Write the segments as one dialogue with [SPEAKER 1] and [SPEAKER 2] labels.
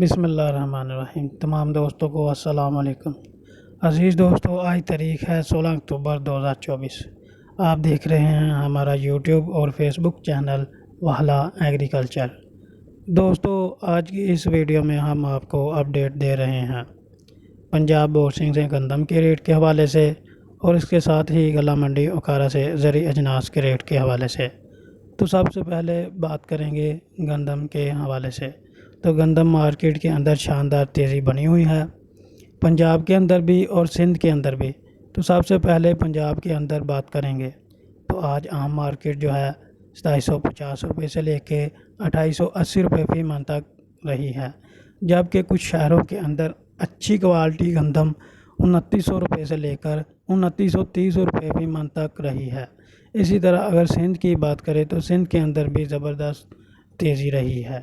[SPEAKER 1] بسم اللہ الرحمن الرحیم۔ تمام دوستوں کو السلام علیکم۔ عزیز دوستوں، آج تاریخ ہے 16 اکتوبر 2024۔ آپ دیکھ رہے ہیں ہمارا یوٹیوب اور فیس بک چینل واہلا ایگریکلچر۔ دوستوں، آج کی اس ویڈیو میں ہم آپ کو اپڈیٹ دے رہے ہیں پنجاب بورسنگ سے گندم کے ریٹ کے حوالے سے اور اس کے ساتھ ہی غلہ منڈی اوکارا سے زرعی اجناس کے ریٹ کے حوالے سے۔ تو سب سے پہلے بات کریں گے گندم کے حوالے سے۔ تو گندم مارکیٹ کے اندر شاندار تیزی بنی ہوئی ہے، پنجاب کے اندر بھی اور سندھ کے اندر بھی۔ تو سب سے پہلے پنجاب کے اندر بات کریں گے تو آج عام مارکیٹ جو ہے 2750 روپے سے لے کے 2880 روپے فی من تک رہی ہے، جبکہ کچھ شہروں کے اندر اچھی کوالٹی گندم 2900 روپے سے لے کر 2930 روپے فی من تک رہی ہے۔ اسی طرح اگر سندھ کی بات کریں تو سندھ کے اندر بھی زبردست تیزی رہی ہے۔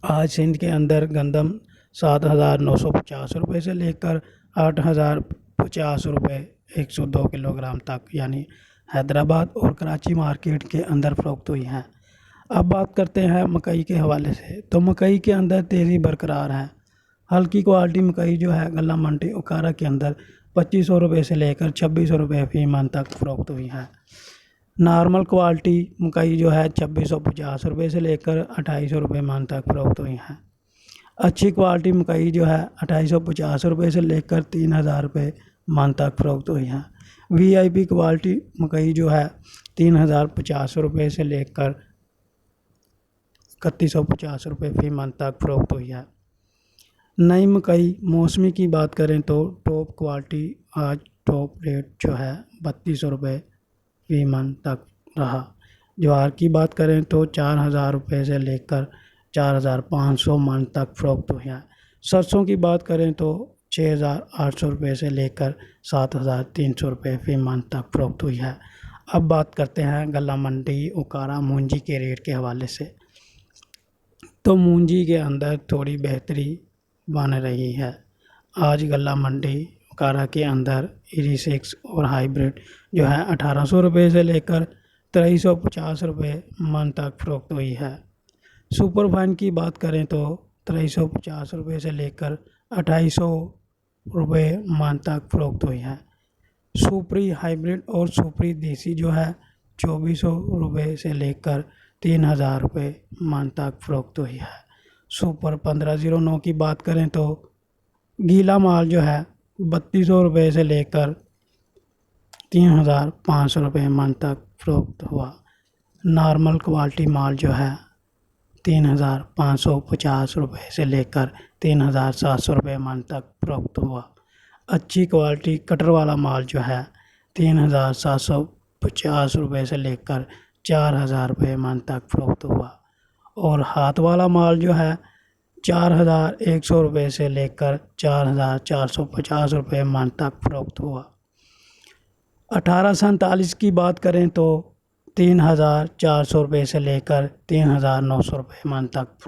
[SPEAKER 1] آج سندھ کے اندر گندم 7950 روپے سے لے کر 8050 روپے 102 کلو گرام تک یعنی حیدرآباد اور کراچی مارکیٹ کے اندر فروخت ہوئی ہے۔ اب بات کرتے ہیں مکئی کے حوالے سے۔ تو مکئی کے اندر تیزی برقرار ہے۔ ہلکی کوالٹی مکئی جو ہے غلہ منڈی اوکارا کے اندر 2500 روپے سے لے کر 2600 روپے فی من تک فروخت ہوئی ہے۔ نارمل کوالٹی مکئی جو ہے 2650 روپے سے لے کر 2800 روپے من تک فروخت ہوئی ہے۔ اچھی کوالٹی مکئی جو ہے 2850 روپے سے لے کر 3000 روپے من تک فروخت ہوئی ہے۔ وی آئی پی کوالٹی مکئی جو ہے 3050 روپے سے لے کر 3150 روپے فی من تک فروخت ہوئی ہے۔ نئی مکئی موسمی کی بات کریں تو ٹاپ کوالٹی آج ٹاپ ریٹ جو ہے 3200 روپے فی من تک رہا۔ جوار کی بات کریں تو 4000 روپے سے لے کر 4500 من تک فروخت ہوئی ہے۔ سرسوں کی بات کریں تو 6800 روپے سے لے کر 7300 روپے فی من تک فروخت ہوئی ہے۔ اب بات کرتے ہیں غلہ منڈی اوکارا مونجی کے ریٹ کے حوالے سے۔ تو مونجی کے اندر تھوڑی بہتری بن رہی ہے۔ آج غلہ منڈی اوکارا کے اندر ایری 6 اور ہائیبریڈ جو ہے 1800 روپے سے لے کر 2350 روپے من تک فروخت ہوئی ہے۔ سپر فائن کی بات کریں تو 2350 روپے سے لے کر 2800 روپے من تک فروخت ہوئی ہے۔ سپری ہائیبریڈ اور سپری دیسی جو ہے 2400 روپے سے لے کر 3000 روپے من تک فروخت ہوئی ہے۔ سپر 1509 کی بات کریں تو گیلا مال جو ہے 3200 روپے سے لے کر 3500 روپے من تک فروخت ہوا۔ نارمل کوالٹی مال جو ہے 3550 روپے سے لے کر 3700 روپے من تک فروخت ہوا۔ اچھی کوالٹی کٹر والا مال جو ہے 3750 روپے سے لے کر 4000 روپے من تک فروخت ہوا، اور ہاتھ والا مال جو ہے 4100 روپے سے لے کر 4450 روپے من تک فروخت ہوا۔ 1847 کی بات کریں تو 3400 روپے سے لے کر 3900 روپے من تک فروخت